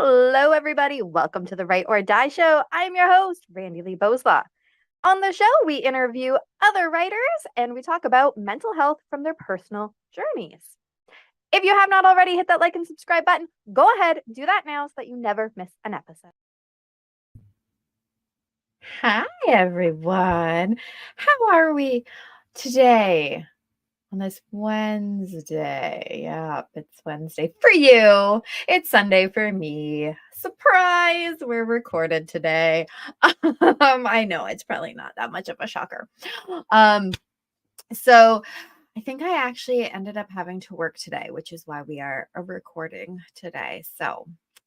Hello, everybody. Welcome to the Write or Die Show. I'm your host, Randi-lee. On the show, we interview other writers and we talk about mental health from their personal journeys. If you have not already hit that like and subscribe button, go ahead, do that now so that you never miss an episode. Hi, everyone. How are we today? On this Wednesday. Yep, it's Wednesday for you. It's Sunday for me. Surprise! We're recorded today. I know it's probably not that much of a shocker. So I think I actually ended up having to work today, which is why we are recording today.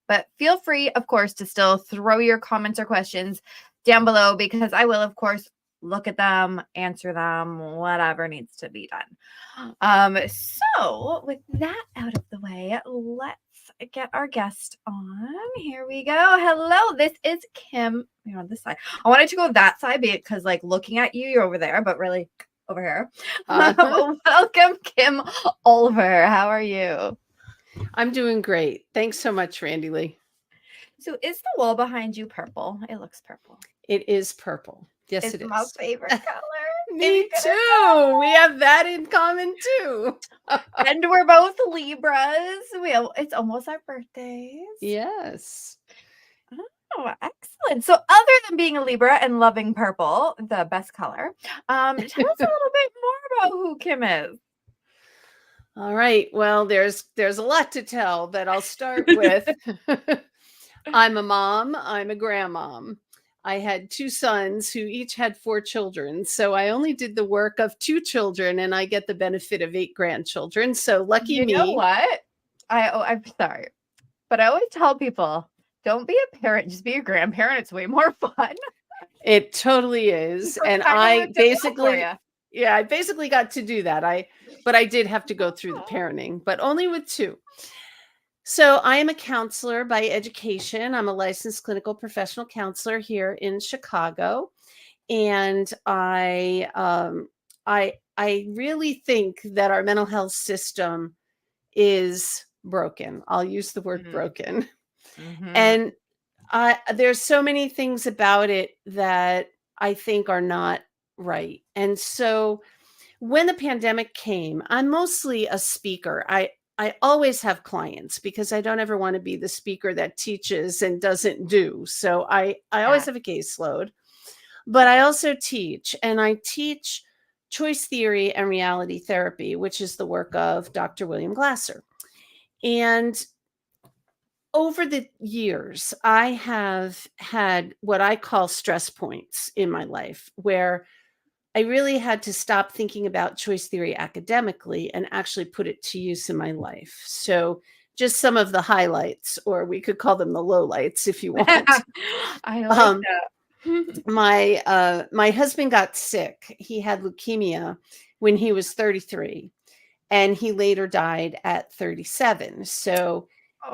But feel free, of course, to still throw your comments or questions down below because I will, of course, look at them, answer them, whatever needs to be done. So with that out of the way, let's get our guest on. Here we go. Hello, this is Kim. You're on this side. I wanted to go that side because like looking at you, you're over there, but really over here. Welcome, Kim Olver. How are you? I'm doing great. Thanks so much, Randi-lee. So is the wall behind you purple? It looks purple. It is purple. Yes, It's it is. my favorite color. Me too. We have that in common too. And we're both Libras. It's almost our birthdays. Yes. Oh, excellent. So other than being a Libra and loving purple, the best color, tell us a little bit more about who Kim is. All right. Well, there's a lot to tell, but I'll start with I'm a mom. I'm a grandmom. I had 2 sons who each had 4 children. So I only did the work of 2 children and I get the benefit of 8 grandchildren. So lucky me. You know what? I'm sorry, but I always tell people, don't be a parent, just be a grandparent. It's way more fun. It totally is. And I basically got to do that. But I did have to go through the parenting, but only with 2. So I am a counselor by education. I'm a licensed clinical professional counselor here in Chicago. And I really think that our mental health system is broken. I'll use the word broken. And there's so many things about it that I think are not right. And so when the pandemic came, I'm mostly a speaker. I always have clients because I don't ever want to be the speaker that teaches and doesn't do. So I always have a caseload, but I also teach, and I teach choice theory and reality therapy, which is the work of Dr. William Glasser. And over the years, I have had what I call stress points in my life where I really had to stop thinking about choice theory academically and actually put it to use in my life. So just some of the highlights, or we could call them the lowlights if you want. I like that. My husband got sick. He had leukemia when he was 33, and he later died at 37. So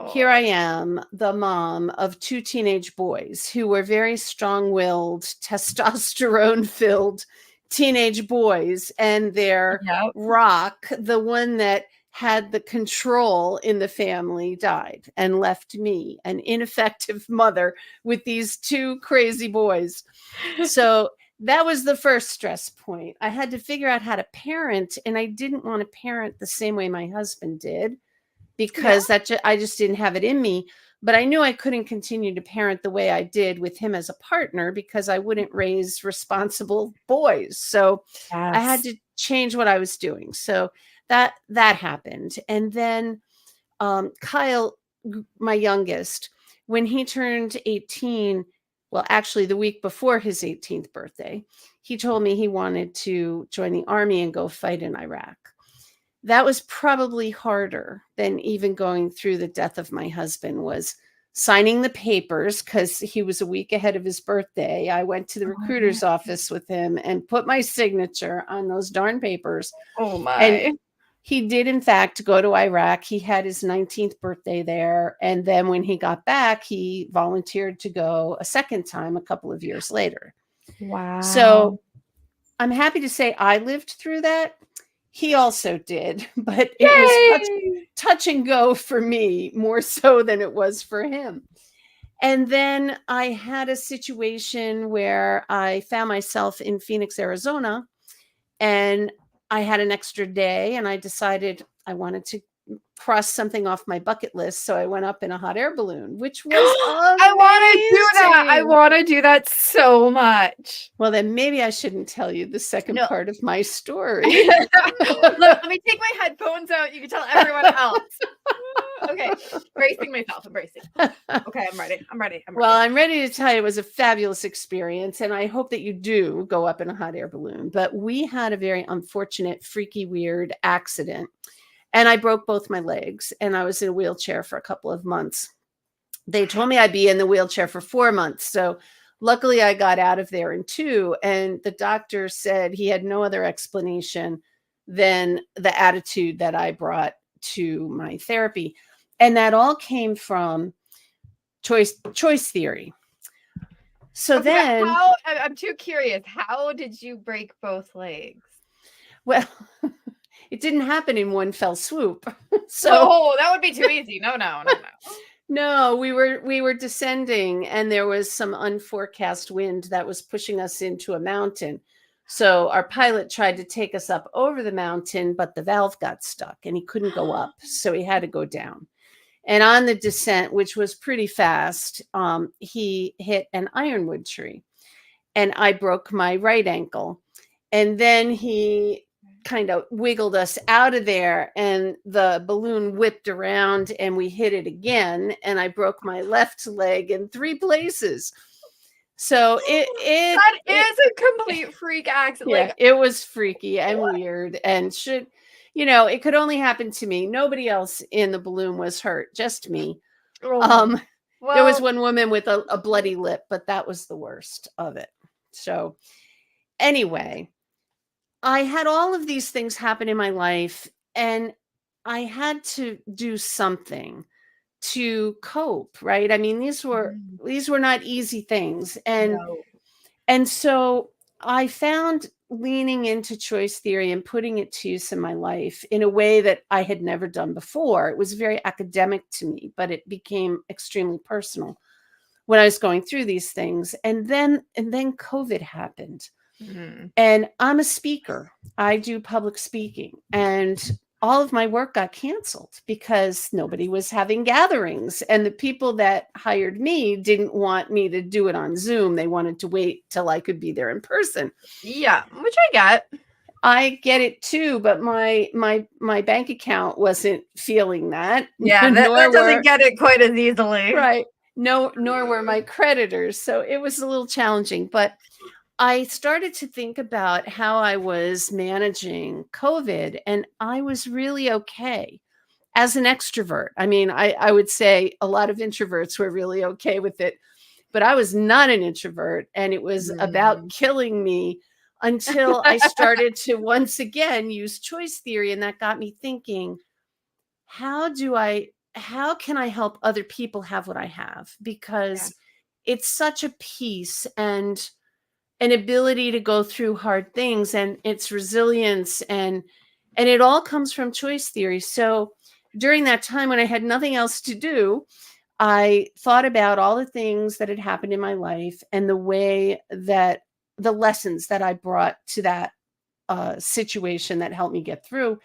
here I am, the mom of 2 teenage boys who were very strong-willed, testosterone-filled teenage boys, and their rock, the one that had the control in the family, died and left me, an ineffective mother, with these 2 crazy boys. So that was the first stress point. I had to figure out how to parent, and I didn't want to parent the same way my husband did because I just didn't have it in me. But I knew I couldn't continue to parent the way I did with him as a partner because I wouldn't raise responsible boys. So I had to change what I was doing. So that happened. And then Kyle, my youngest, when he turned 18, well, actually the week before his 18th birthday, he told me he wanted to join the army and go fight in Iraq. That was probably harder than even going through the death of my husband, was signing the papers because he was a week ahead of his birthday. I went to the recruiter's office with him and put my signature on those darn papers. Oh my. And he did, in fact, go to Iraq. He had his 19th birthday there. And then when he got back, he volunteered to go a second time a couple of years later. Wow. So I'm happy to say I lived through that. He also did, but it was touch and go for me more so than it was for him. And then I had a situation where I found myself in Phoenix, Arizona, and I had an extra day and I decided I wanted to cross something off my bucket list. So I went up in a hot air balloon, which was I want to do that. I want to do that so much. Well, then maybe I shouldn't tell you the second part of my story. Let me take my headphones out. You can tell everyone else. Okay. Bracing myself. I'm bracing. Okay. I'm ready. Well, I'm ready to tell you it was a fabulous experience. And I hope that you do go up in a hot air balloon. But we had a very unfortunate, freaky, weird accident. And I broke both my legs and I was in a wheelchair for a couple of months. They told me I'd be in the wheelchair for 4 months. So luckily I got out of there in 2. And the doctor said he had no other explanation than the attitude that I brought to my therapy. And that all came from choice theory. So then I'm too curious. How did you break both legs? Well, it didn't happen in one fell swoop. So that would be too easy. No. No, we were descending and there was some unforecast wind that was pushing us into a mountain. So our pilot tried to take us up over the mountain, but the valve got stuck and he couldn't go up. So he had to go down. And on the descent, which was pretty fast, he hit an ironwood tree and I broke my right ankle. And then he kind of wiggled us out of there and the balloon whipped around and we hit it again. And I broke my left leg in 3 places. So that is a complete freak accident. Yeah, it was freaky and weird and it could only happen to me. Nobody else in the balloon was hurt, just me. There was one woman with a bloody lip, but that was the worst of it. So anyway, I had all of these things happen in my life and I had to do something to cope, right? I mean, these were not easy things. And so I found leaning into choice theory and putting it to use in my life in a way that I had never done before. It was very academic to me, but it became extremely personal when I was going through these things. And then COVID happened. Mm-hmm. And I'm a speaker. I do public speaking and all of my work got canceled because nobody was having gatherings. And the people that hired me didn't want me to do it on Zoom. They wanted to wait till I could be there in person. Yeah, which I get it too, but my bank account wasn't feeling that. Yeah, that doesn't get it quite as easily. Right. Nor were my creditors. So it was a little challenging, but I started to think about how I was managing COVID and I was really okay as an extrovert. I mean, I would say a lot of introverts were really okay with it, but I was not an introvert and it was about killing me until I started to once again use choice theory. And that got me thinking, how can I help other people have what I have? Because it's such a peace and an ability to go through hard things and its resilience and it all comes from choice theory. So during that time when I had nothing else to do, I thought about all the things that had happened in my life and the way that the lessons that I brought to that situation that helped me get through.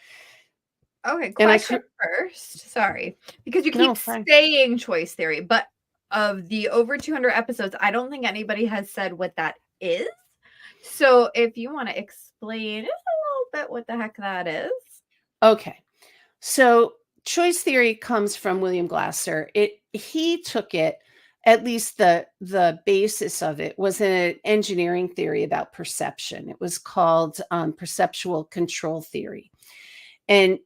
Okay, question first. Sorry, because you keep saying choice theory, but of the over 200 episodes, I don't think anybody has said what that is. So if you want to explain just a little bit what the heck that is. Okay. So choice theory comes from William Glasser. He took it, at least the basis of it was an engineering theory about perception. It was called perceptual control theory. And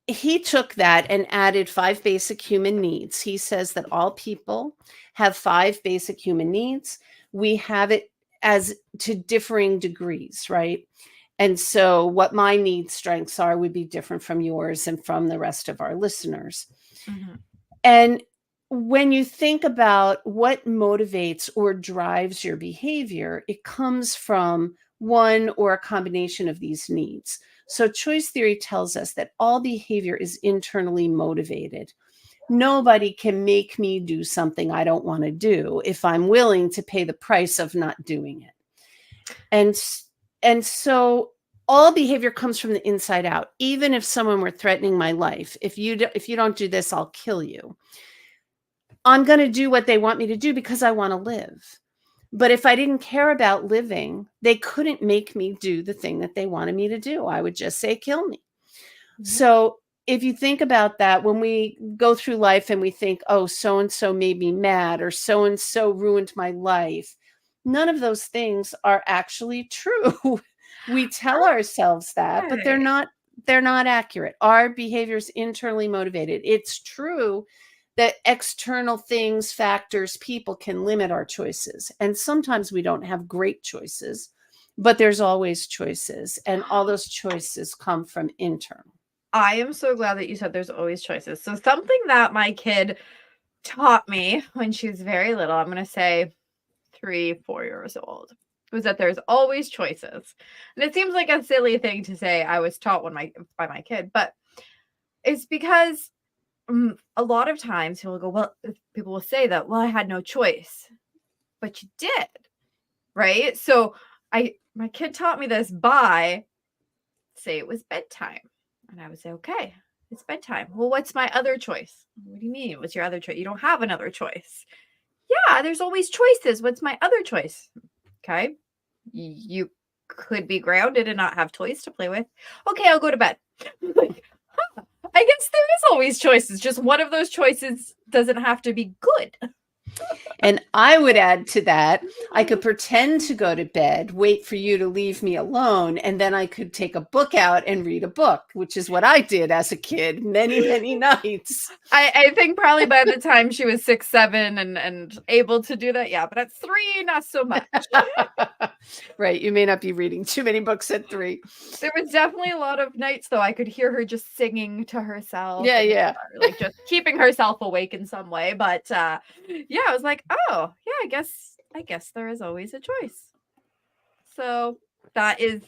he took that and added 5 basic human needs. He says that all people have 5 basic human needs. We have it as to differing degrees, right? And so what my need strengths are would be different from yours and from the rest of our listeners. Mm-hmm. And when you think about what motivates or drives your behavior, it comes from one or a combination of these needs. So choice theory tells us that all behavior is internally motivated. Nobody can make me do something I don't want to do if I'm willing to pay the price of not doing it. And so all behavior comes from the inside out. Even if someone were threatening my life, if you don't do this, I'll kill you. I'm going to do what they want me to do because I want to live. But if I didn't care about living, they couldn't make me do the thing that they wanted me to do. I would just say, kill me. So if you think about that, when we go through life and we think, oh, so-and-so made me mad, or so-and-so ruined my life, none of those things are actually true. We tell ourselves that, but they're not accurate. Our behavior is internally motivated. It's true that external things, factors, people can limit our choices. And sometimes we don't have great choices, but there's always choices. And all those choices come from internal. I am so glad that you said there's always choices. So something that my kid taught me when she was very little, I'm going to say 3, 4 years old, was that there's always choices. And it seems like a silly thing to say I was taught by my kid, but it's because a lot of times people will say that, well, I had no choice, but you did, right? So my kid taught me this by say it was bedtime. And I would say, okay, it's bedtime. Well, what's my other choice? What do you mean? What's your other choice? You don't have another choice. Yeah, there's always choices. What's my other choice? Okay. You could be grounded and not have toys to play with. Okay, I'll go to bed. Like, I guess there is always choices. Just one of those choices doesn't have to be good. And I would add to that, I could pretend to go to bed, wait for you to leave me alone, and then I could take a book out and read a book, which is what I did as a kid many, many nights. I think probably by the time she was 6, 7 and able to do that, yeah, but at 3, not so much. Right. You may not be reading too many books at 3. There was definitely a lot of nights, though, I could hear her just singing to herself. Yeah. Like just keeping herself awake in some way. But yeah, I was like, oh, yeah, I guess there is always a choice. So that is,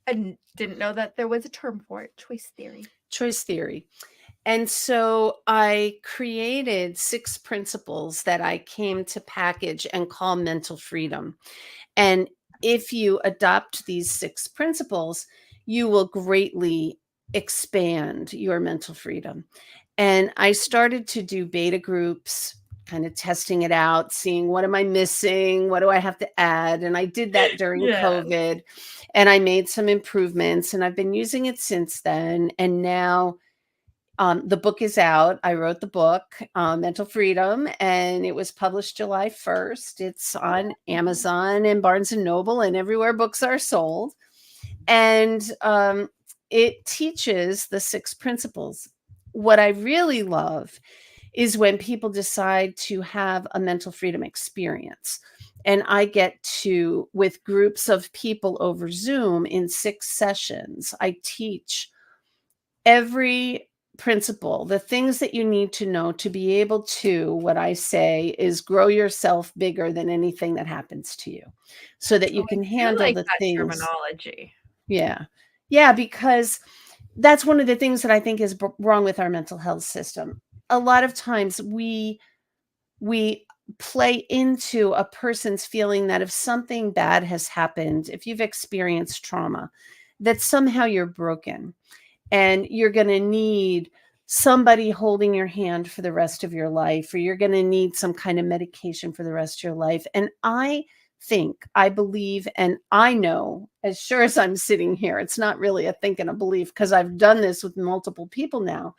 I didn't know that there was a term for it, choice theory. Choice theory. And so I created 6 principles that I came to package and call mental freedom. And if you adopt these 6 principles, you will greatly expand your mental freedom. And I started to do beta groups, kind of testing it out, seeing what am I missing? What do I have to add? And I did that during COVID, and I made some improvements, and I've been using it since then. And now the book is out. I wrote the book, Mental Freedom, and it was published July 1st. It's on Amazon and Barnes and Noble and everywhere books are sold. And it teaches the 6 principles. What I really love is when people decide to have a mental freedom experience. And I get to, with groups of people over Zoom in 6 sessions, I teach every principle, the things that you need to know to be able to, what I say is grow yourself bigger than anything that happens to you, so that you can handle the things. Terminology. Yeah, because that's one of the things that I think is wrong with our mental health system. A lot of times we play into a person's feeling that if something bad has happened, if you've experienced trauma, that somehow you're broken. And you're going to need somebody holding your hand for the rest of your life, or you're going to need some kind of medication for the rest of your life. And I believe, and I know, as sure as I'm sitting here, it's not really a think and a belief, because I've done this with multiple people now.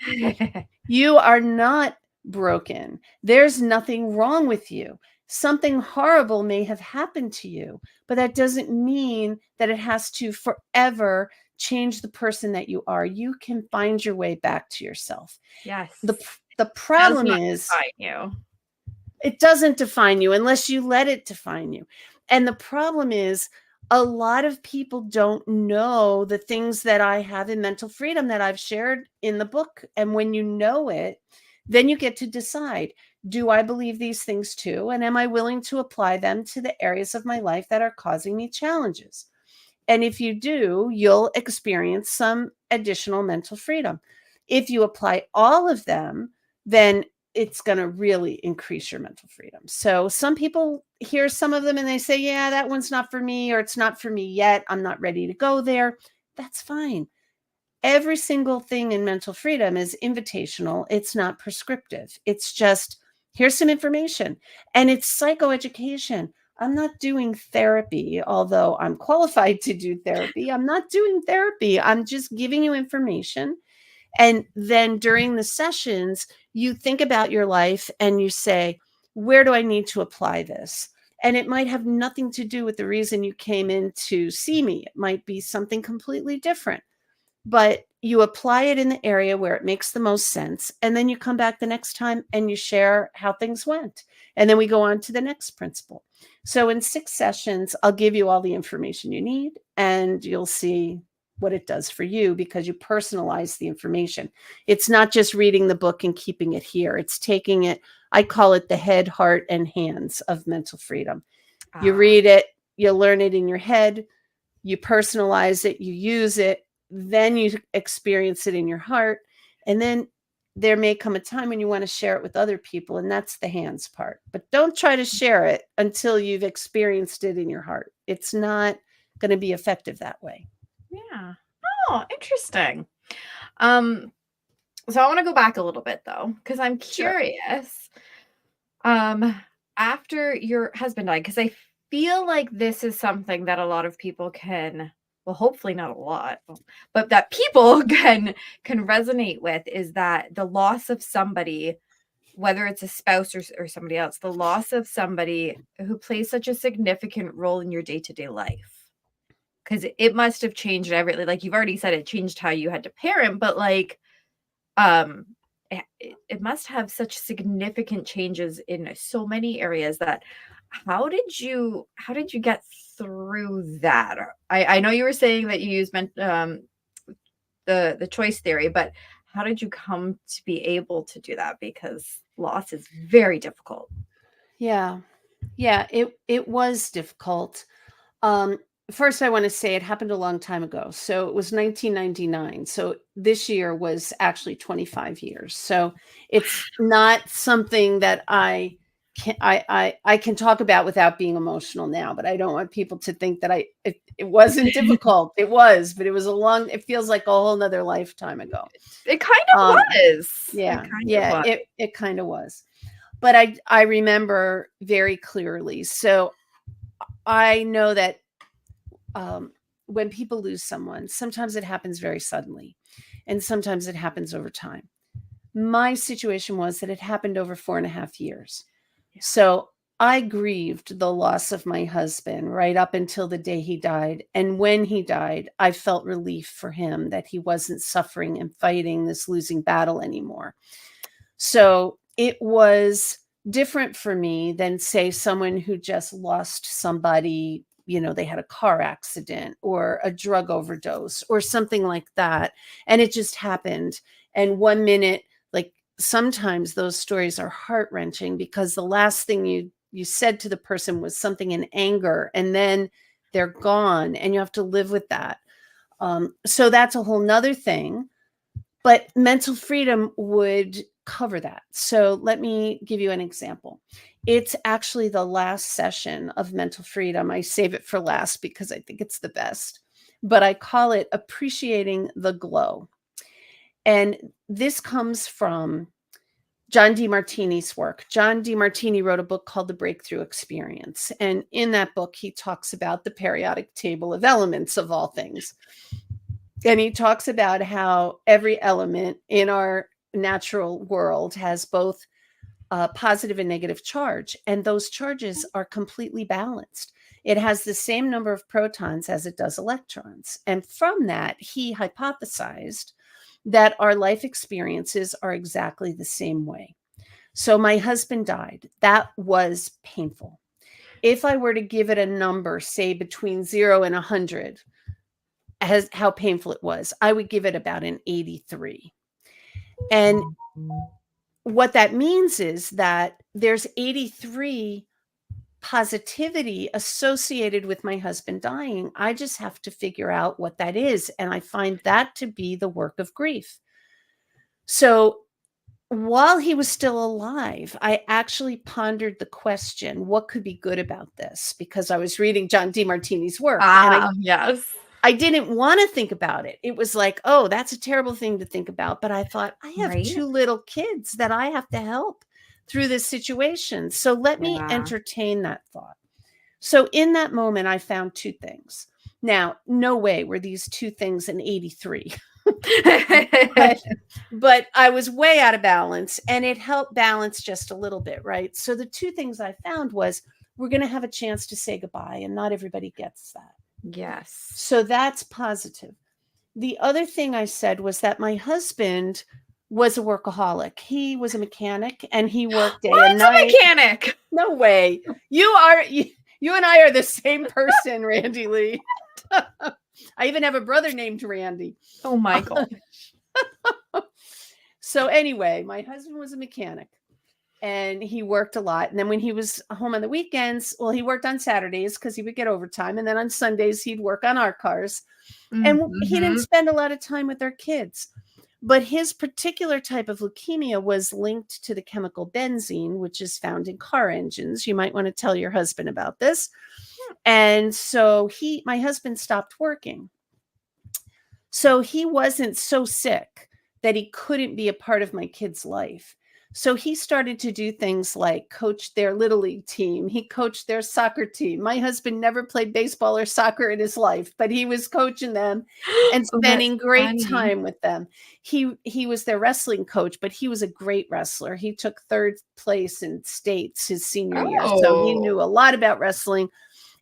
You are not broken. There's nothing wrong with you. Something horrible may have happened to you, but that doesn't mean that it has to forever change the person that you are. You can find your way back to yourself. Yes. The problem is it doesn't define you unless you let it define you. And the problem is a lot of people don't know the things that I have in mental freedom that I've shared in the book. And when you know it, then you get to decide, do I believe these things too? And am I willing to apply them to the areas of my life that are causing me challenges? And if you do, you'll experience some additional mental freedom. If you apply all of them, then it's going to really increase your mental freedom. So some people hear some of them and they say, yeah, that one's not for me, or it's not for me yet. I'm not ready to go there. That's fine. Every single thing in mental freedom is invitational. It's not prescriptive. It's just, here's some information. And it's psychoeducation. I'm not doing therapy, although I'm qualified to do therapy. I'm not doing therapy. I'm just giving you information. And then during the sessions, you think about your life and you say, where do I need to apply this? And it might have nothing to do with the reason you came in to see me. It might be something completely different, but you apply it in the area where it makes the most sense. And then you come back the next time and you share how things went. And then we go on to the next principle. So in 6 sessions, I'll give you all the information you need, and you'll see what it does for you because you personalize the information. It's not just reading the book and keeping it here. It's taking it, I call it the head, heart, and hands of mental freedom. You read it, you learn it in your head, you personalize it, you use it, then you experience it in your heart. And then there may come a time when you want to share it with other people, and that's the hands part. But don't try to share it until you've experienced it in your heart. It's not going to be effective that way. Yeah. Oh, interesting. So I want to go back a little bit though, because I'm curious. After your husband died, because I feel like this is something that a lot of people can, well, hopefully not a lot, but that people can resonate with, is that the loss of somebody, whether it's a spouse or somebody else, the loss of somebody who plays such a significant role in your day-to-day life. Because it must have changed everything. Like you've already said, it changed how you had to parent, but like, it must have such significant changes in so many areas. That how did you get through that? I know you were saying that you used the choice theory, but how did you come to be able to do that? Because loss is very difficult. Yeah. It was difficult. First, I want to say it happened a long time ago. So it was 1999. So this year was actually 25 years. So it's not something that I can talk about without being emotional now, but I don't want people to think that it wasn't difficult. It was, but it feels like a whole nother lifetime ago. It kind of was. Yeah. It kind of was. But I remember very clearly. So I know that when people lose someone, sometimes it happens very suddenly, and sometimes it happens over time. My situation was that it happened over 4.5 years. Yeah. So I grieved the loss of my husband right up until the day he died. And when he died, I felt relief for him that he wasn't suffering and fighting this losing battle anymore. So it was different for me than, say, someone who just lost somebody, they had a car accident or a drug overdose or something like that. And it just happened. And 1 minute, like sometimes those stories are heart-wrenching because the last thing you said to the person was something in anger, and then they're gone and you have to live with that. So that's a whole nother thing. But mental freedom would cover that. So let me give you an example. It's actually the last session of mental freedom. I save it for last because I think it's the best, but I call it appreciating the glow. And this comes from John Demartini's work. John Demartini wrote a book called The Breakthrough Experience. And in that book, he talks about the periodic table of elements of all things. And he talks about how every element in our natural world has both positive and negative charge, and those charges are completely balanced. It has the same number of protons as it does electrons. And from that, he hypothesized that our life experiences are exactly the same way. So my husband died. That was painful. If I were to give it a number, say between 0 and 100, as how painful it was, I would give it about an 83. And what that means is that there's 83 positivity associated with my husband dying. I just have to figure out what that is. And I find that to be the work of grief. So while he was still alive, I actually pondered the question, what could be good about this? Because I was reading John DeMartini's work, and yes. I didn't want to think about it. It was like, oh, that's a terrible thing to think about. But I thought, I have Right? 2 little kids that I have to help through this situation. So let me Yeah. entertain that thought. So in that moment, I found 2 things. Now, no way were these 2 things in 83. but I was way out of balance, and it helped balance just a little bit, right? So the 2 things I found was, we're going to have a chance to say goodbye, and not everybody gets that. Yes. So that's positive. The other thing I said was that my husband was a workaholic. He was a mechanic, and he worked day and night. A mechanic? No way. You and I are the same person, Randi-lee. I even have a brother named Randy. Oh my gosh. So anyway, my husband was a mechanic, and he worked a lot. And then when he was home on the weekends, well, he worked on Saturdays because he would get overtime. And then on Sundays, he'd work on our cars. And he didn't spend a lot of time with our kids. But his particular type of leukemia was linked to the chemical benzene, which is found in car engines. You might want to tell your husband about this. And so my husband stopped working. So he wasn't so sick that he couldn't be a part of my kids' life. So he started to do things like coach their little league team. He coached their soccer team. My husband never played baseball or soccer in his life, but he was coaching them and spending great time with them. He was their wrestling coach, but he was a great wrestler. He took 3rd place in states his senior year. So he knew a lot about wrestling.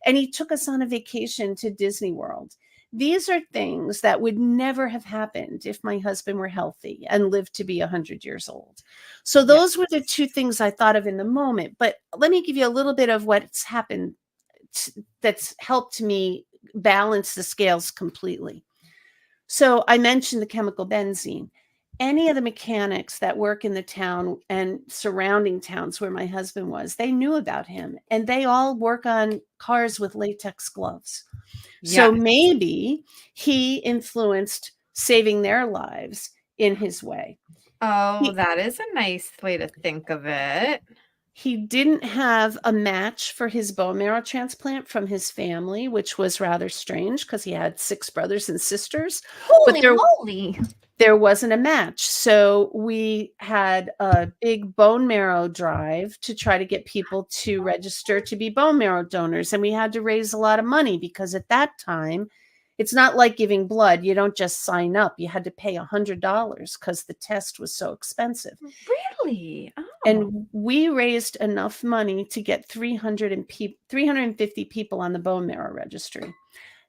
And he took us on a vacation to Disney World. These are things that would never have happened if my husband were healthy and lived to be 100 years old. So those were the 2 things I thought of in the moment. But let me give you a little bit of what's happened that's helped me balance the scales completely. So I mentioned the chemical benzene. Any of the mechanics that work in the town and surrounding towns where my husband was, they knew about him, and they all work on cars with latex gloves. So maybe he influenced saving their lives in his way. Oh, that is a nice way to think of it. He didn't have a match for his bone marrow transplant from his family, which was rather strange because he had 6 brothers and sisters. Holy moly. There wasn't a match. So we had a big bone marrow drive to try to get people to register to be bone marrow donors. And we had to raise a lot of money because at that time, it's not like giving blood. You don't just sign up. You had to pay $100 because the test was so expensive. Really? Oh. And we raised enough money to get 350 people on the bone marrow registry.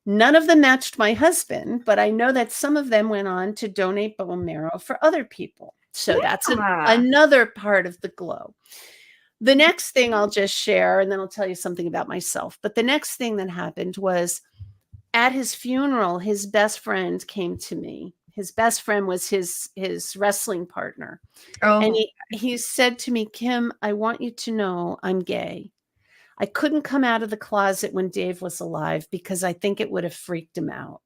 None of them matched my husband, but I know that some of them went on to donate bone marrow for other people. So that's another part of the glow. The next thing I'll just share, and then I'll tell you something about myself. But the next thing that happened was at his funeral, his best friend came to me. His best friend was his wrestling partner. Oh. And he said to me, Kim, I want you to know I'm gay. I couldn't come out of the closet when Dave was alive because I think it would have freaked him out.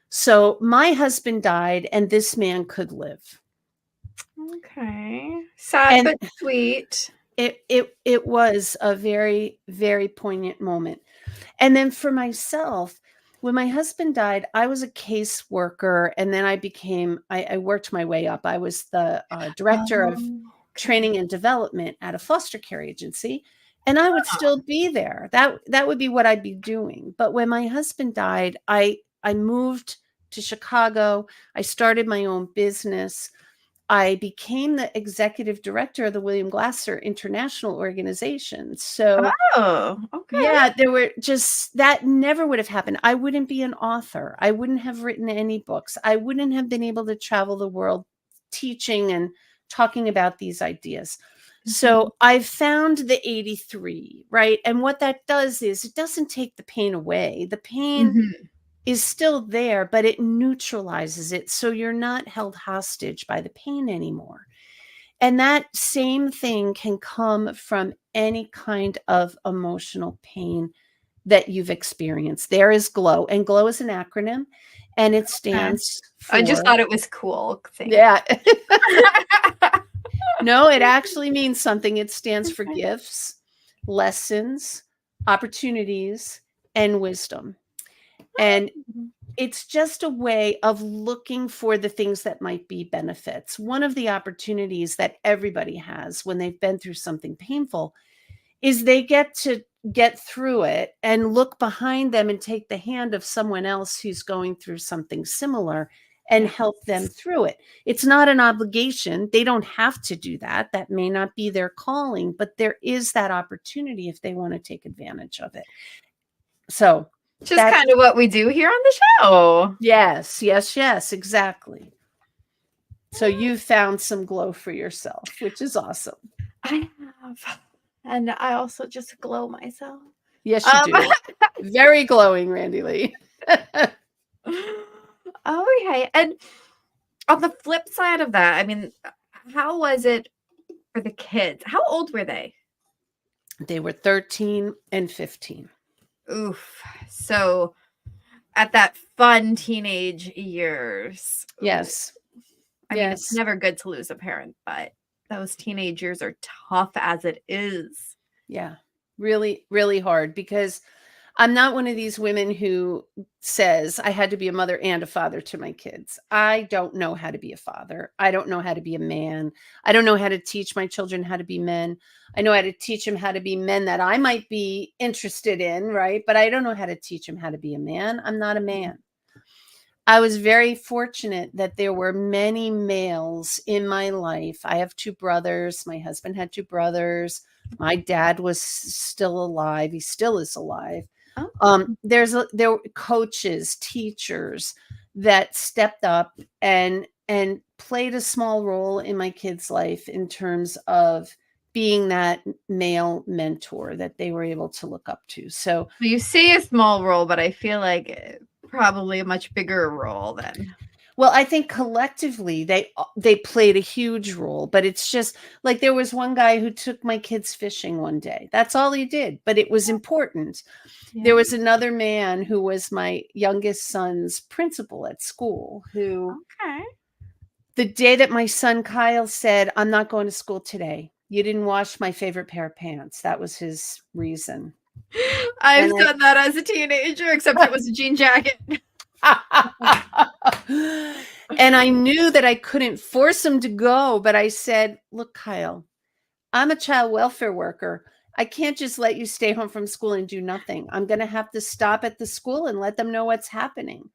So my husband died and this man could live. Okay. Sad but sweet. It was a very, very poignant moment. And then for myself, when my husband died, I was a caseworker, and then I worked my way up. I was the director of training and development at a foster care agency. And I would still be there. That would be what I'd be doing. But when my husband died, I moved to Chicago. I started my own business. I became the executive director of the William Glasser International Organization. So, yeah, there were that never would have happened. I wouldn't be an author. I wouldn't have written any books. I wouldn't have been able to travel the world teaching and talking about these ideas. So I found the 83, right? And what that does is it doesn't take the pain away. The pain is still there, but it neutralizes it. So you're not held hostage by the pain anymore. And that same thing can come from any kind of emotional pain that you've experienced. There is GLOW, and GLOW is an acronym, and it stands I just for, thought it was cool. yeah. No, it actually means something. It stands for gifts, lessons, opportunities, and wisdom. And it's just a way of looking for the things that might be benefits. One of the opportunities that everybody has when they've been through something painful is they get to get through it and look behind them and take the hand of someone else who's going through something similar and help them through it. It's not an obligation. They don't have to do that. That may not be their calling, but there is that opportunity if they want to take advantage of it. So just kind of what we do here on the show. Yes, exactly. So you found some GLOW for yourself, which is awesome. I have. And I also just glow myself. Yes, you do. Very glowing, Randi-lee. Okay. And on the flip side of that, I mean, how was it for the kids? How old were they? They were 13 and 15. Oof. So at that fun teenage years. Yes. I mean, it's never good to lose a parent, but those teenage years are tough as it is. Yeah. Really, really hard, because I'm not one of these women who says I had to be a mother and a father to my kids. I don't know how to be a father. I don't know how to be a man. I don't know how to teach my children how to be men. I know how to teach them how to be men that I might be interested in, right? But I don't know how to teach them how to be a man. I'm not a man. I was very fortunate that there were many males in my life. I have 2 brothers. My husband had 2 brothers. My dad was still alive. He still is alive. Oh. There were coaches, teachers that stepped up and played a small role in my kids' life in terms of being that male mentor that they were able to look up to. So you say a small role, but I feel like probably a much bigger role then. Well, I think collectively they played a huge role, but it's just like there was one guy who took my kids fishing one day. That's all he did, but it was important. Yeah. There was another man who was my youngest son's principal at school who, the day that my son Kyle said, "I'm not going to school today. You didn't wash my favorite pair of pants." That was his reason. I've done that as a teenager, except it was a jean jacket. And I knew that I couldn't force him to go, but I said, "Look, Kyle, I'm a child welfare worker. I can't just let you stay home from school and do nothing. I'm going to have to stop at the school and let them know what's happening."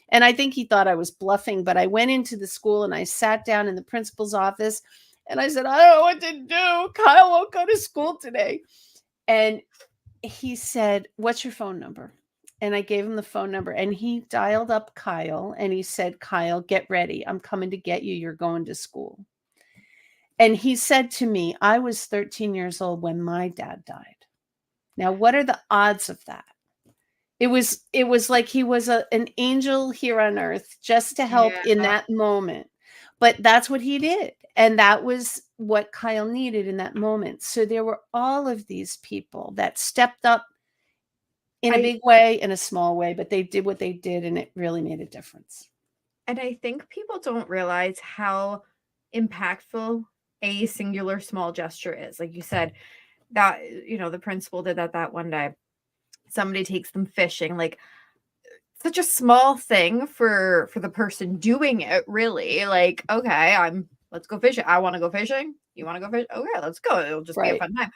And I think he thought I was bluffing, but I went into the school and I sat down in the principal's office and I said, "I don't know what to do. Kyle won't go to school today." And he said, "What's your phone number?" And I gave him the phone number and he dialed up Kyle and he said, "Kyle, get ready. I'm coming to get you. You're going to school." And he said to me, I was 13 years old when my dad died. Now, what are the odds of that? It was like he was an angel here on earth just to help in that moment. But that's what he did. And that was what Kyle needed in that moment. So there were all of these people that stepped up in a big way, in a small way, but they did what they did, and it really made a difference. And I think people don't realize how impactful a singular small gesture is. Like you said, that, the principal did that one day. Somebody takes them fishing, like such a small thing for the person doing it, really. Like, okay, let's go fishing. I want to go fishing. You want to go fishing? Okay, let's go. It'll just be a fun time.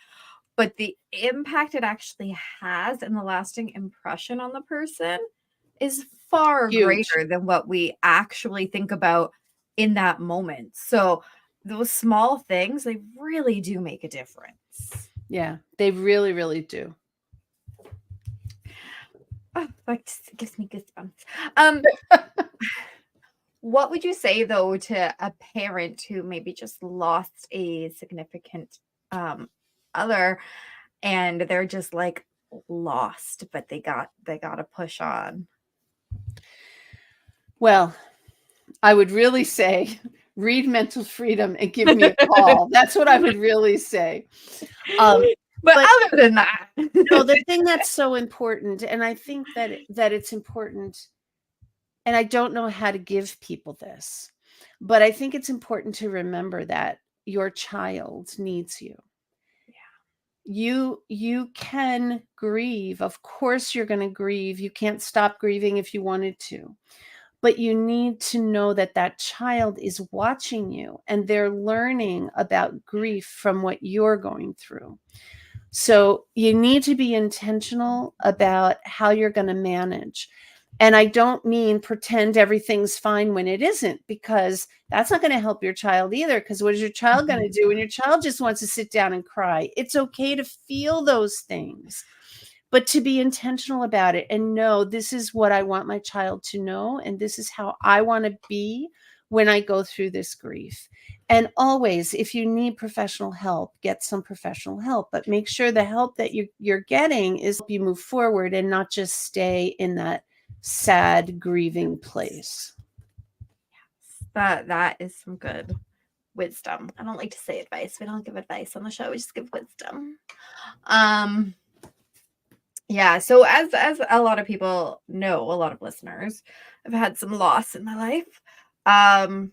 But the impact it actually has and the lasting impression on the person is far greater than what we actually think about in that moment. So those small things, they really do make a difference. Yeah, they really, really do. Oh, that gives me goosebumps. What would you say, though, to a parent who maybe just lost a significant other and they're just like lost, but they got to push on? Well, I would really say read Mental Freedom and give me a call. That's what I would really say. But other than that, no, the thing that's so important, and I think that it's important, and I don't know how to give people this, but I think it's important to remember that your child needs you. You can grieve. Of course you're going to grieve. You can't stop grieving if you wanted to. But you need to know that that child is watching you and they're learning about grief from what you're going through. So you need to be intentional about how you're going to manage. And I don't mean pretend everything's fine when it isn't, because that's not going to help your child either. Because what is your child going to do when your child just wants to sit down and cry? It's okay to feel those things, but to be intentional about it and know this is what I want my child to know. And this is how I want to be when I go through this grief. And always, if you need professional help, get some professional help, but make sure the help that you're getting is help you move forward and not just stay in that sad, grieving place. That is some good wisdom. I don't like to say advice. We don't give advice on the show. We just give wisdom. Yeah. So as a lot of people know, a lot of listeners, I've had some loss in my life.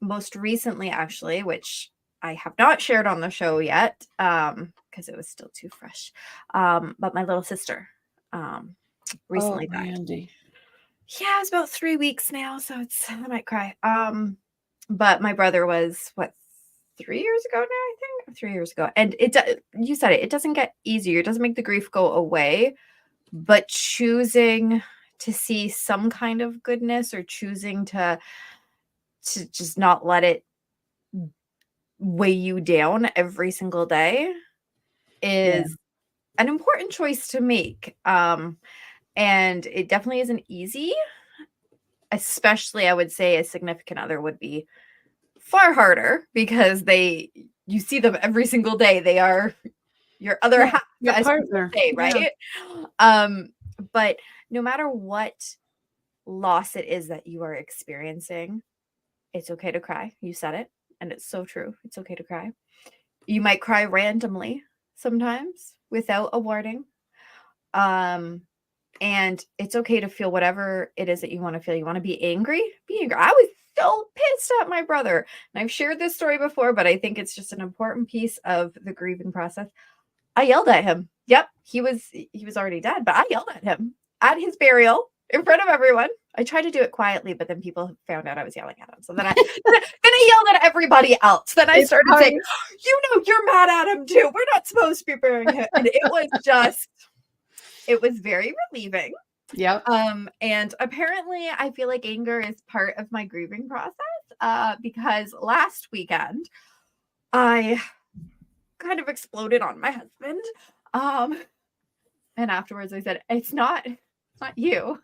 Most recently, actually, which I have not shared on the show yet, because it was still too fresh. But my little sister, recently died. Randy. Yeah, it's about 3 weeks now, so I might cry. But my brother was 3 years ago now, I think, or 3 years ago. And you said it doesn't get easier. It doesn't make the grief go away, but choosing to see some kind of goodness or choosing to just not let it weigh you down every single day is an important choice to make. And it definitely isn't easy, especially I would say a significant other would be far harder because you see them every single day. They are your other half, your partner, say, right? Yeah. But no matter what loss it is that you are experiencing, it's okay to cry. You said it, and it's so true. It's okay to cry. You might cry randomly sometimes without a warning. And it's okay to feel whatever it is that you want to feel. You want to be angry? Be angry. I was so pissed at my brother. And I've shared this story before, but I think it's just an important piece of the grieving process. I yelled at him. Yep, he was already dead, but I yelled at him at his burial in front of everyone. I tried to do it quietly, but then people found out I was yelling at him. So then I yelled at everybody else. Then I started saying, you're mad at him too. We're not supposed to be burying him. And it was very relieving. Yeah. And apparently I feel like anger is part of my grieving process, because last weekend I kind of exploded on my husband. And afterwards I said, it's not you.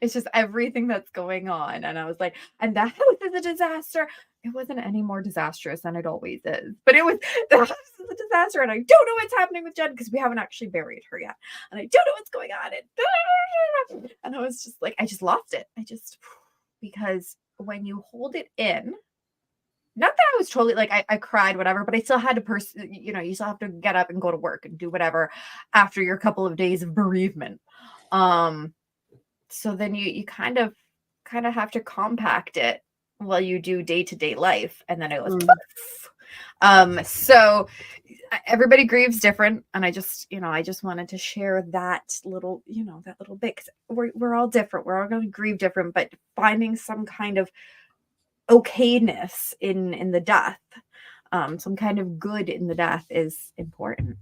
It's just everything that's going on. And I was like, and the house is a disaster. It wasn't any more disastrous than it always is. But the house is a disaster. And I don't know what's happening with Jen because we haven't actually buried her yet. And I don't know what's going on. And I was just like, I just lost it. Because when you hold it in, not that I was totally like, I cried, whatever, but I still had to you still have to get up and go to work and do whatever after your couple of days of bereavement. So then you kind of have to compact it while you do day-to-day life. And then it was poof. So everybody grieves different. And I just wanted to share that little bit, because we're all different. We're all going to grieve different, but finding some kind of okayness in the death, some kind of good in the death is important.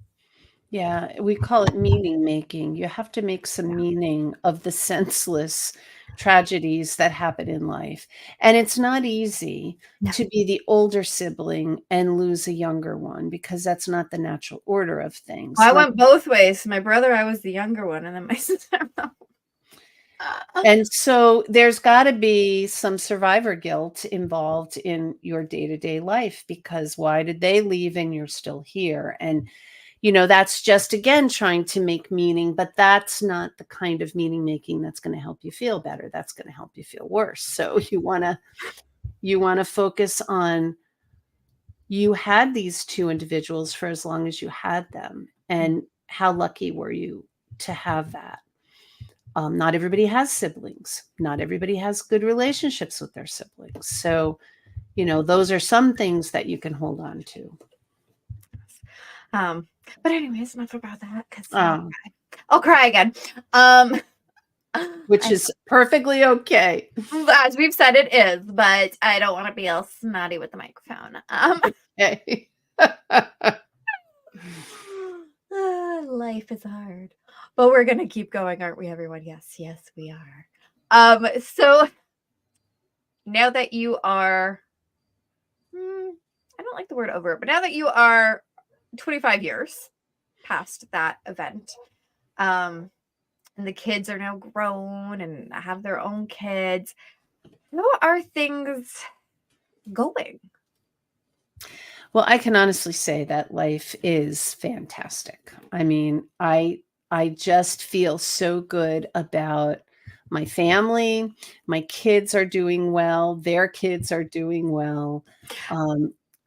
Yeah, we call it meaning making. You have to make some meaning of the senseless tragedies that happen in life. And it's not easy to be the older sibling and lose a younger one, because that's not the natural order of things. I went both ways. My brother, I was the younger one, and then my sister. And so there's got to be some survivor guilt involved in your day-to-day life, because why did they leave and you're still here? And that's just, again, trying to make meaning, but that's not the kind of meaning making that's going to help you feel better. That's going to help you feel worse. So you want to You want to focus on, you had these two individuals for as long as you had them, and how lucky were you to have that? Not everybody has siblings. Not everybody has good relationships with their siblings. So, those are some things that you can hold on to. But anyways, enough about that, because I'll cry again. Which is perfectly okay. As we've said, it is, but I don't want to be all snotty with the microphone. Okay. Life is hard, but we're gonna keep going, aren't we, everyone? Yes, we are. So now that you are, I don't like the word over, but now that you are 25 years past that event, and the kids are now grown and have their own kids, how are things going? Well, I can honestly say that life is fantastic. I mean, I just feel so good about my family. My kids are doing well. Their kids are doing well.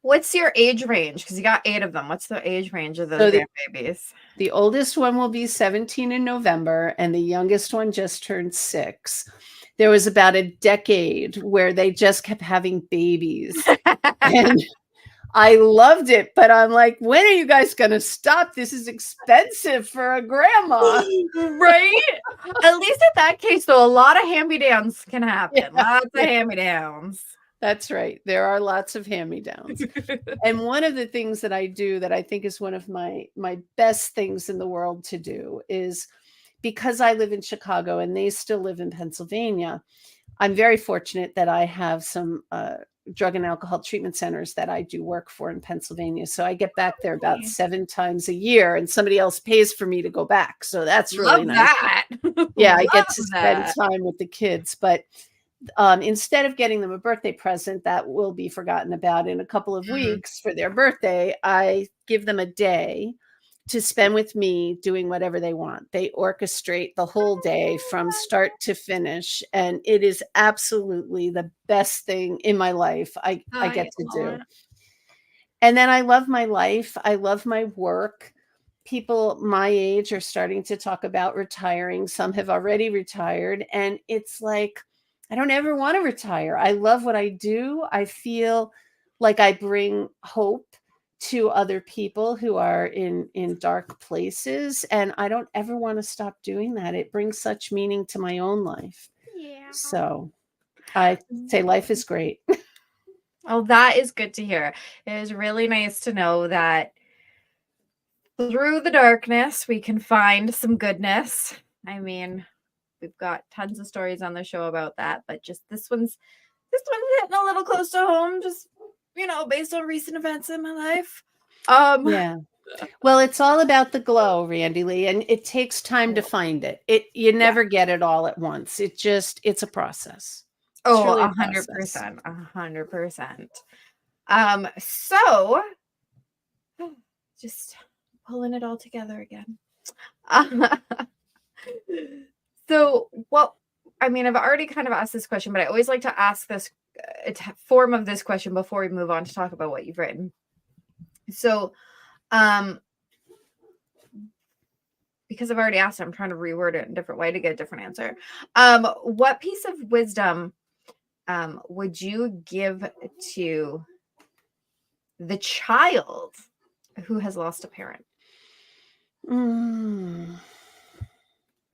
What's your age range? Because you got 8 of them. What's the age range of those grandbabies? The oldest one will be 17 in November, and the youngest one just turned 6. There was about a decade where they just kept having babies. And I loved it, but I'm like, when are you guys going to stop? This is expensive for a grandma. Right? At least in that case, though, a lot of hand-me-downs can happen. Yeah. Lots of hand-me-downs. That's right. There are lots of hand-me-downs. And one of the things that I do that I think is one of my best things in the world to do is, because I live in Chicago and they still live in Pennsylvania, I'm very fortunate that I have some drug and alcohol treatment centers that I do work for in Pennsylvania. So I get back there about 7 times a year, and somebody else pays for me to go back. So that's really nice. That. Yeah, I get to spend time with the kids. But instead of getting them a birthday present that will be forgotten about in a couple of weeks for their birthday, I give them a day to spend with me doing whatever they want. They orchestrate the whole day from start to finish. And it is absolutely the best thing in my life I get to do. And then I love my life. I love my work. People my age are starting to talk about retiring. Some have already retired. And it's like, I don't ever want to retire. I love what I do. I feel like I bring hope to other people who are in dark places. And I don't ever want to stop doing that. It brings such meaning to my own life. Yeah. So I say life is great. Oh, that is good to hear. It is really nice to know that through the darkness, we can find some goodness. I mean, we've got tons of stories on the show about that, but just this one's hitting a little close to home, just, based on recent events in my life. Yeah. Well, it's all about the glow, Randi-lee, and it takes time to find it. You never get it all at once. It's a process. Oh, 100%, 100%. So just pulling it all together again. So I've already kind of asked this question, but I always like to ask this form of this question before we move on to talk about what you've written. So, because I've already asked it, I'm trying to reword it in a different way to get a different answer. What piece of wisdom would you give to the child who has lost a parent?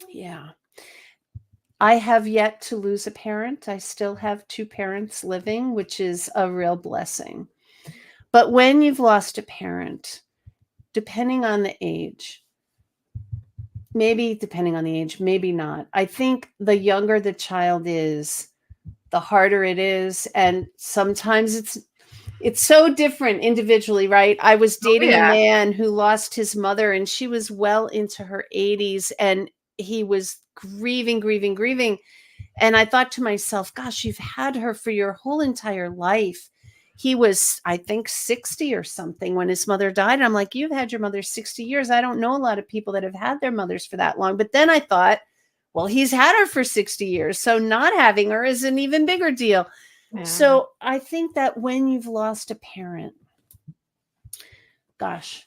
Yeah. I have yet to lose a parent. I still have 2 parents living, which is a real blessing. But when you've lost a parent, depending on the age, maybe not. I think the younger the child is, the harder it is. And sometimes it's so different individually, right? I was dating a man who lost his mother, and she was well into her 80s, and he was grieving. And I thought to myself, gosh, you've had her for your whole entire life. He was, I think, 60 or something when his mother died. And I'm like, you've had your mother 60 years. I don't know a lot of people that have had their mothers for that long. But then I thought, well, he's had her for 60 years. So not having her is an even bigger deal. Yeah. So I think that when you've lost a parent, gosh,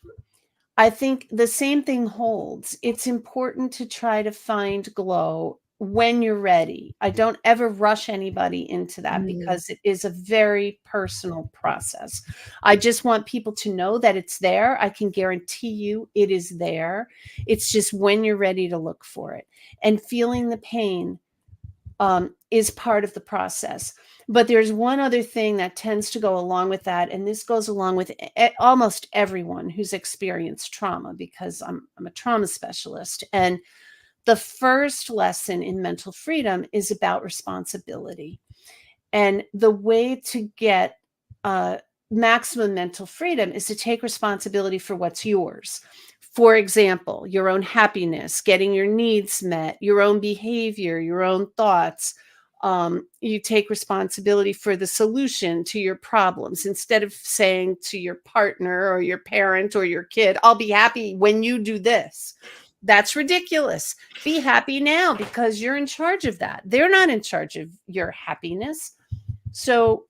I think the same thing holds. It's important to try to find glow when you're ready. I don't ever rush anybody into that because it is a very personal process. I just want people to know that it's there. I can guarantee you it is there. It's just when you're ready to look for it. And feeling the pain is part of the process. But there's one other thing that tends to go along with that, and this goes along with almost everyone who's experienced trauma, because I'm a trauma specialist. And the first lesson in mental freedom is about responsibility. And the way to get maximum mental freedom is to take responsibility for what's yours. For example, your own happiness, getting your needs met, your own behavior, your own thoughts. You take responsibility for the solution to your problems instead of saying to your partner or your parent or your kid, I'll be happy when you do this. That's ridiculous. Be happy now because you're in charge of that. They're not in charge of your happiness. So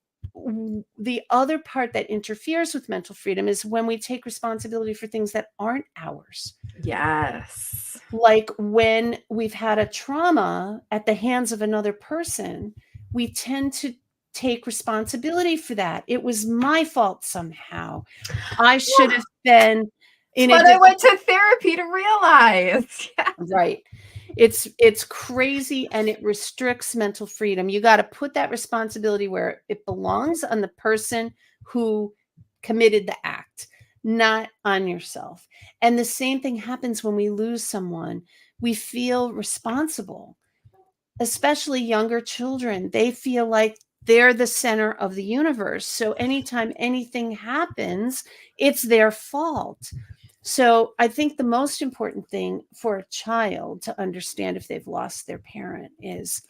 the other part that interferes with mental freedom is when we take responsibility for things that aren't ours. Yes. Like when we've had a trauma at the hands of another person, we tend to take responsibility for that. It was my fault somehow. I should have been in a But I went to therapy to realize. Right. It's crazy, and it restricts mental freedom. You got to put that responsibility where it belongs, on the person who committed the act, not on yourself. And the same thing happens when we lose someone. We feel responsible, especially younger children. They feel like they're the center of the universe. So anytime anything happens, it's their fault. So I think the most important thing for a child to understand if they've lost their parent is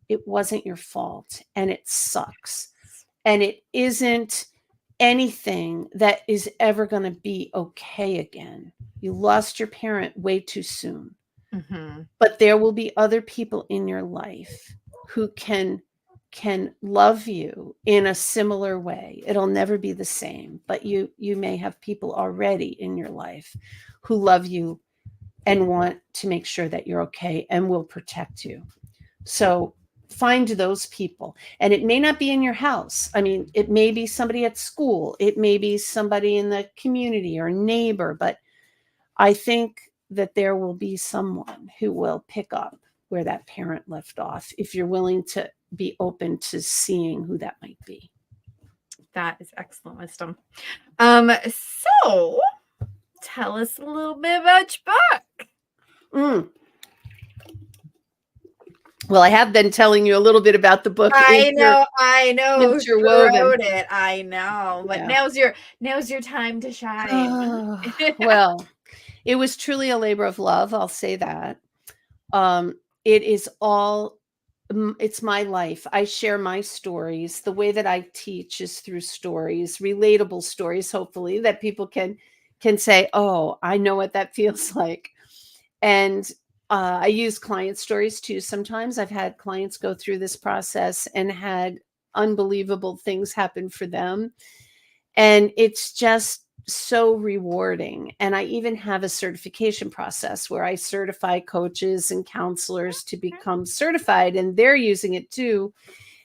it wasn't your fault, and it sucks. And it isn't anything that is ever going to be okay again. You lost your parent way too soon. But there will be other people in your life who can love you in a similar way. It'll never be the same, but you may have people already in your life who love you and want to make sure that you're okay and will protect you. So find those people. And it may not be in your house. I mean, it may be somebody at school. It may be somebody in the community or neighbor, but I think that there will be someone who will pick up where that parent left off, if you're willing to be open to seeing who that might be. That is excellent wisdom. So tell us a little bit about your book. Well, I have been telling you a little bit about the book. I know. Interwoven. It. I know. But Yeah. now's your time to shine. Well, it was truly a labor of love. I'll say that. It is all. It's my life. I share my stories. The way that I teach is through stories, relatable stories, hopefully, that people can say, oh, I know what that feels like. And I use client stories too. Sometimes I've had clients go through this process and had unbelievable things happen for them. And it's just so rewarding. And I even have a certification process where I certify coaches and counselors to become certified, and they're using it too.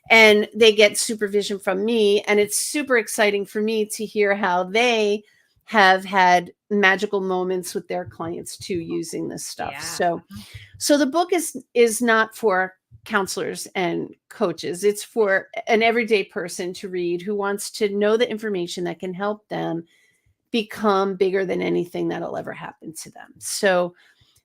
And they get supervision from me. And it's super exciting for me to hear how they have had magical moments with their clients too, using this stuff. Yeah. So the book is not for counselors and coaches. It's for an everyday person to read who wants to know the information that can help them become bigger than anything that'll ever happen to them. So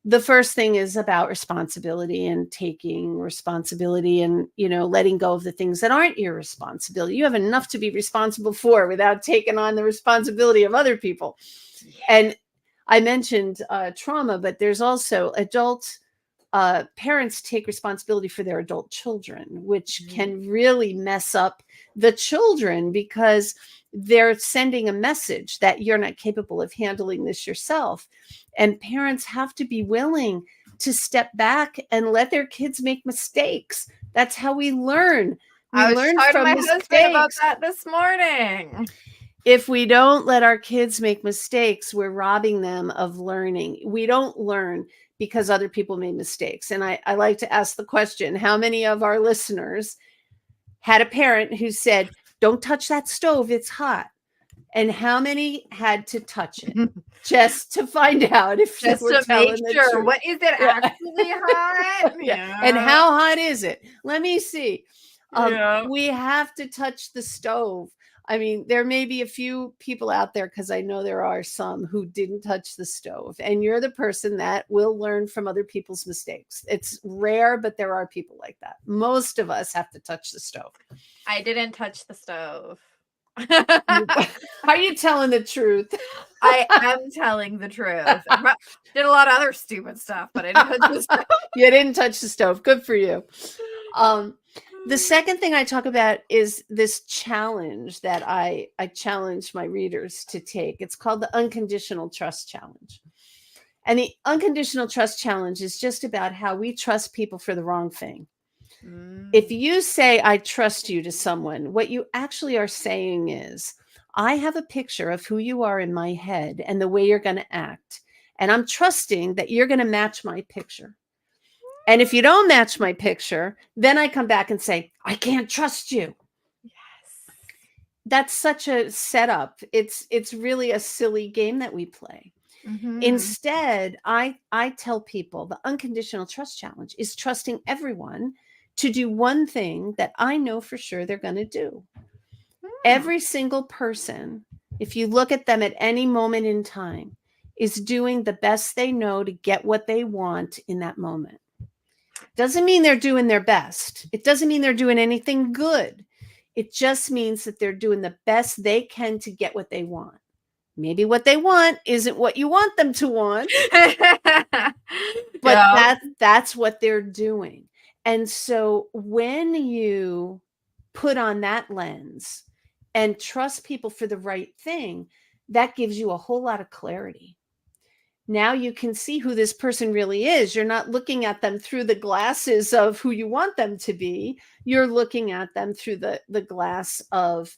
the first thing is about responsibility and taking responsibility and, letting go of the things that aren't your responsibility. You have enough to be responsible for without taking on the responsibility of other people. And I mentioned trauma, but there's also adult parents take responsibility for their adult children, which can really mess up the children because they're sending a message that you're not capable of handling this yourself. And parents have to be willing to step back and let their kids make mistakes. That's how we learn. I was learn talking to from my husband about mistakes. that this morning. If we don't let our kids make mistakes, we're robbing them of learning. We don't learn because other people made mistakes. And I like to ask the question, how many of our listeners had a parent who said, don't touch that stove, it's hot? And how many had to touch it just to find out if Just they were to make telling the sure. truth? What is it Yeah. actually hot? Yeah. And how hot is it? Let me see. Yeah. We have to touch the stove. I mean, there may be a few people out there, because I know there are some who didn't touch the stove, and you're the person that will learn from other people's mistakes. It's rare, but there are people like that. Most of us have to touch the stove. I didn't touch the stove. Are you telling the truth? I am telling the truth. Did a lot of other stupid stuff, but I didn't touch the stove. You didn't touch the stove. Good for you. The second thing I talk about is this challenge that I challenge my readers to take. It's called the Unconditional Trust Challenge. And the Unconditional Trust Challenge is just about how we trust people for the wrong thing. If you say, I trust you to someone, what you actually are saying is, I have a picture of who you are in my head and the way you're going to act. And I'm trusting that you're going to match my picture. And if you don't match my picture, then I come back and say, I can't trust you. Yes. That's such a setup. It's really a silly game that we play. Instead, I tell people the Unconditional Trust Challenge is trusting everyone to do one thing that I know for sure they're going to do. Every single person, if you look at them at any moment in time, is doing the best they know to get what they want in that moment. Doesn't mean they're doing their best. It doesn't mean they're doing anything good. It just means that they're doing the best they can to get what they want. Maybe what they want isn't what you want them to want, but that's what they're doing. And so when you put on that lens and trust people for the right thing, that gives you a whole lot of clarity. Now you can see who this person really is. You're not looking at them through the glasses of who you want them to be. You're looking at them through the glass of,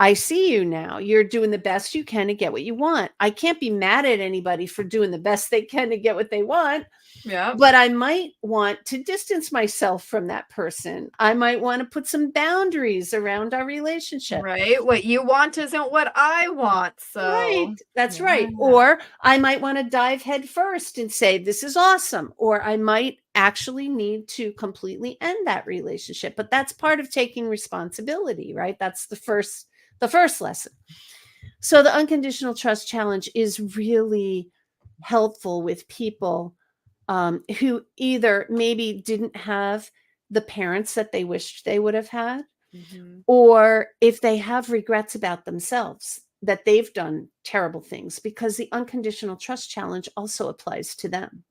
I see you now. You're doing the best you can to get what you want. I can't be mad at anybody for doing the best they can to get what they want. Yeah. But I might want to distance myself from that person. I might want to put some boundaries around our relationship. Right. What you want isn't what I want. So right. That's right. Or I might want to dive head first and say, this is awesome. Or I might actually need to completely end that relationship. But that's part of taking responsibility, right? That's the first lesson. So the Unconditional Trust Challenge is really helpful with people who either maybe didn't have the parents that they wished they would have had, or if they have regrets about themselves, that they've done terrible things, because the Unconditional Trust Challenge also applies to them.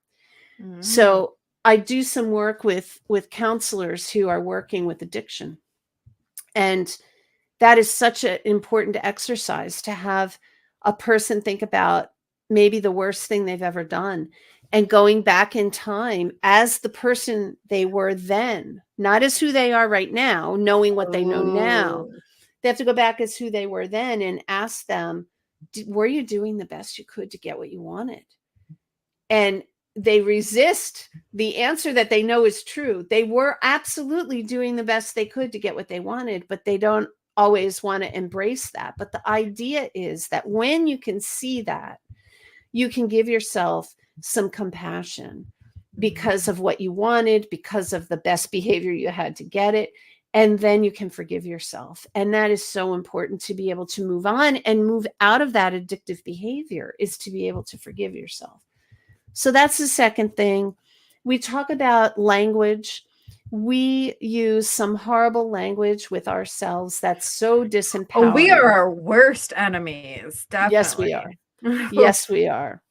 So I do some work with counselors who are working with addiction. And that is such an important exercise, to have a person think about maybe the worst thing they've ever done, and going back in time as the person they were then, not as who they are right now, knowing what they know now. They have to go back as who they were then and ask them, were you doing the best you could to get what you wanted? And they resist the answer that they know is true. They were absolutely doing the best they could to get what they wanted, but they don't always want to embrace that. But the idea is that when you can see that, you can give yourself some compassion because of what you wanted, because of the best behavior you had to get it. And then you can forgive yourself. And that is so important, to be able to move on and move out of that addictive behavior, is to be able to forgive yourself. So that's the second thing. We talk about language. We use some horrible language with ourselves that's so disempowering. Oh, we are our worst enemies. Definitely. Yes, we are. Yes, we are.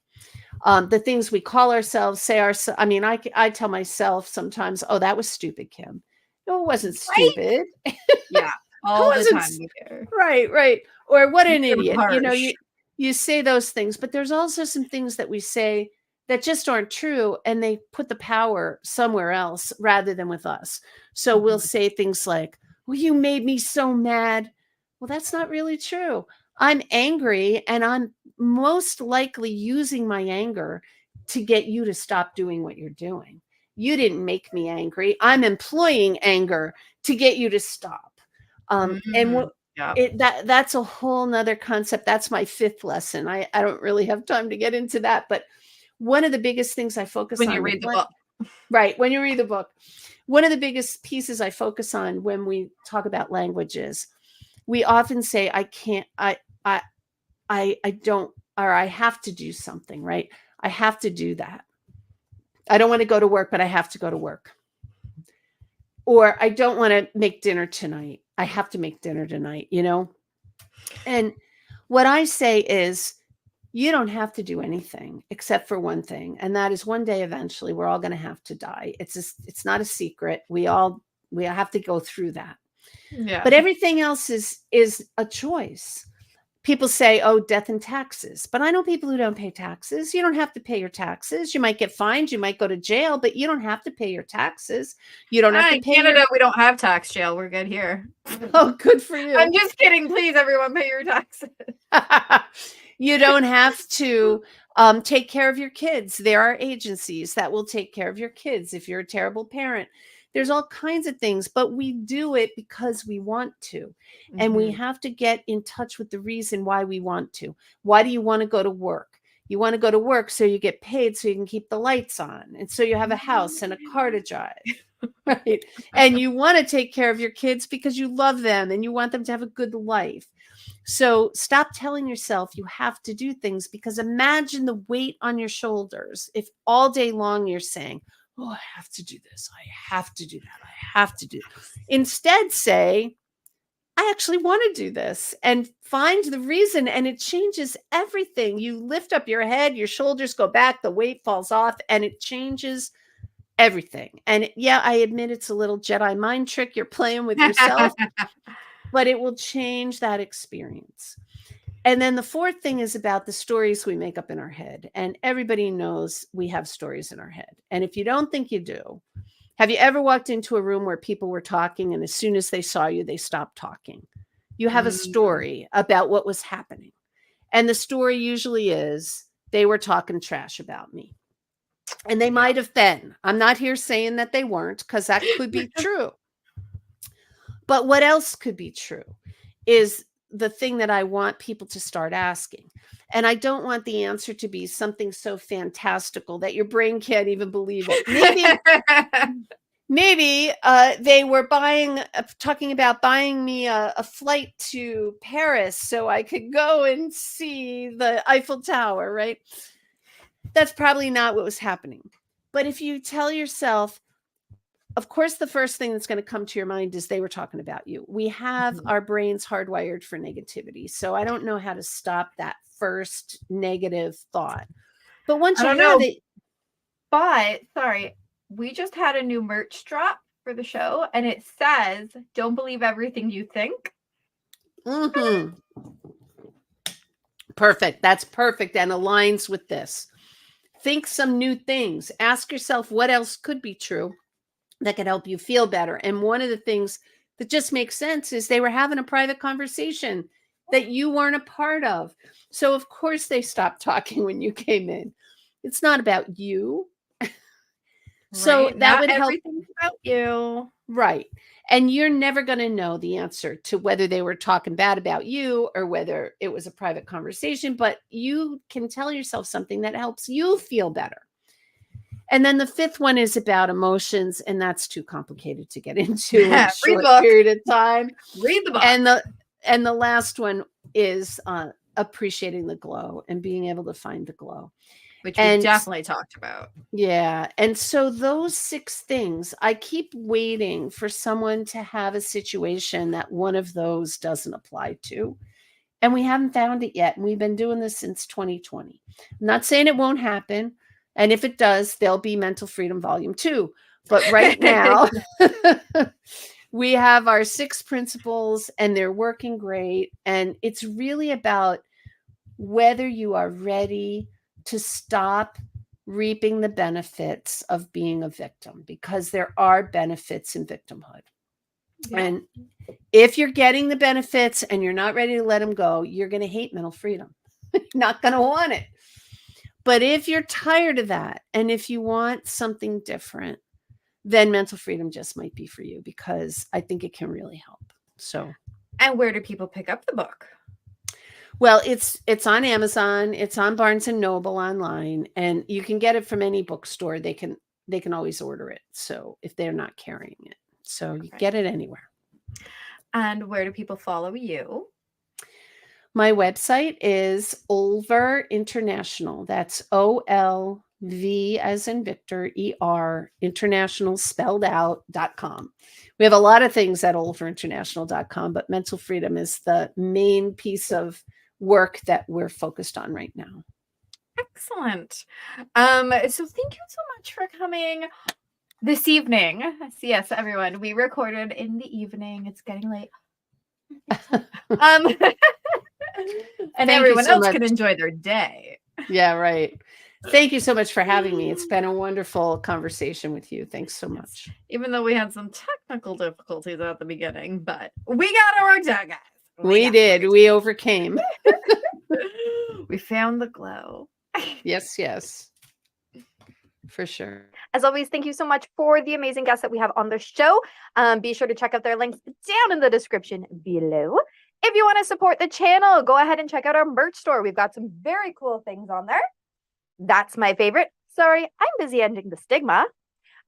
The things we call ourselves, I mean, I tell myself sometimes, oh, that was stupid, Kim. No, it wasn't stupid. Right? Yeah. All the time. Right. Or what an idiot. You know, you say those things, but there's also some things that we say that just aren't true, and they put the power somewhere else rather than with us. So we'll say things like, Well, you made me so mad. Well, that's not really true. I'm angry, and I'm most likely using my anger to get you to stop doing what you're doing. You didn't make me angry. I'm employing anger to get you to stop. And what Yeah. that's a whole nother concept. That's my fifth lesson. I don't really have time to get into that, but one of the biggest things I focus When on, you read the book. right, when you read the book, one of the biggest pieces I focus on when we talk about languages, we often say, I can't, I don't, or I have to do something, right? I have to do that. I don't want to go to work, but I have to go to work. Or I don't want to make dinner tonight. I have to make dinner tonight, you know? And what I say is, you don't have to do anything except for one thing. And that is, one day, eventually, we're all going to have to die. It's not a secret. We have to go through that. Yeah. But everything else is a choice. People say, oh, death and taxes. But I know people who don't pay taxes. You don't have to pay your taxes. You might get fined. You might go to jail, but you don't have to pay your taxes. You don't have to In pay Canada, we don't have tax jail. We're good here. Oh, good for you. I'm just kidding. Please, everyone, pay your taxes. You don't have to take care of your kids. There are agencies that will take care of your kids if you're a terrible parent. There's all kinds of things, but we do it because we want to. And we have to get in touch with the reason why we want to. Why do you want to go to work? You want to go to work so you get paid so you can keep the lights on. And so you have a house and a car to drive. Right. And you want to take care of your kids because you love them and you want them to have a good life. So stop telling yourself you have to do things, because imagine the weight on your shoulders if all day long you're saying, oh, I have to do this. I have to do that. I have to do that. Instead, say, I actually want to do this, and find the reason, and it changes everything. You lift up your head, your shoulders go back, the weight falls off, and it changes everything. And yeah, I admit it's a little Jedi mind trick you're playing with yourself, but it will change that experience. And then the fourth thing is about the stories we make up in our head. And everybody knows we have stories in our head. And if you don't think you do, have you ever walked into a room where people were talking and as soon as they saw you, they stopped talking? You have a story about what was happening. And the story usually is, they were talking trash about me. And they might have been. I'm not here saying that they weren't, because that could be true. But what else could be true is the thing that I want people to start asking. And I don't want the answer to be something so fantastical that your brain can't even believe it. Maybe they were talking about buying me a flight to Paris so I could go and see the Eiffel Tower, right? That's probably not what was happening. But if you tell yourself, of course, the first thing that's going to come to your mind is they were talking about you. We have our brains hardwired for negativity. So I don't know how to stop that first negative thought. But once you have it. But sorry, we just had a new merch drop for the show, and it says, don't believe everything you think. Perfect. That's perfect and aligns with this. Think some new things. Ask yourself what else could be true that could help you feel better. And one of the things that just makes sense is they were having a private conversation that you weren't a part of. So of course they stopped talking when you came in. It's not about you. So right? that Not would help. Everything's about you. Right. And you're never going to know the answer to whether they were talking bad about you or whether it was a private conversation, but you can tell yourself something that helps you feel better. And then the fifth one is about emotions, and that's too complicated to get into in a short period of time. Read the book. And the last one is appreciating the glow and being able to find the glow. Which we definitely talked about. Yeah. And so those 6 things, I keep waiting for someone to have a situation that one of those doesn't apply to. And we haven't found it yet. And we've been doing this since 2020. I'm not saying it won't happen. And if it does, there'll be Mental Freedom Volume 2. But right now, we have our 6 principles and they're working great. And it's really about whether you are ready to stop reaping the benefits of being a victim, because there are benefits in victimhood. Yeah. And if you're getting the benefits and you're not ready to let them go, you're going to hate mental freedom. Not going to want it. But if you're tired of that, and if you want something different, then mental freedom just might be for you, because I think it can really help. So, and where do people pick up the book? Well, it's on Amazon, it's on Barnes and Noble online, and you can get it from any bookstore. They can always order it. So if they're not carrying it, so you get it anywhere. And where do people follow you? My website is Olver International. That's OLV as in Victor, ER, international spelled out.com. We have a lot of things at olverinternational.com, but mental freedom is the main piece of work that we're focused on right now. Excellent. So thank you so much for coming this evening. So yes, everyone, we recorded in the evening. It's getting late. And everyone else can enjoy their day. Yeah, right. Thank you so much for having me. It's been a wonderful conversation with you. Thanks so much. Even though we had some technical difficulties at the beginning, but we got it worked out, guys. We did. We overcame. We found the glow. Yes, yes. For sure. As always, thank you so much for the amazing guests that we have on the show. Be sure to check out their links down in the description below. If you want to support the channel, go ahead and check out our merch store. We've got some very cool things on there. That's my favorite. Sorry, I'm busy ending the stigma.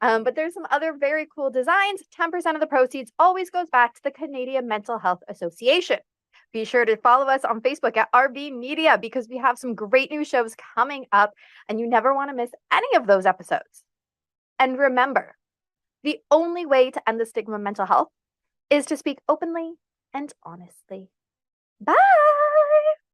But there's some other very cool designs. 10% of the proceeds always goes back to the Canadian Mental Health Association. Be sure to follow us on Facebook at RB Media, because we have some great new shows coming up and you never want to miss any of those episodes. And remember, the only way to end the stigma of mental health is to speak openly and honestly. Bye.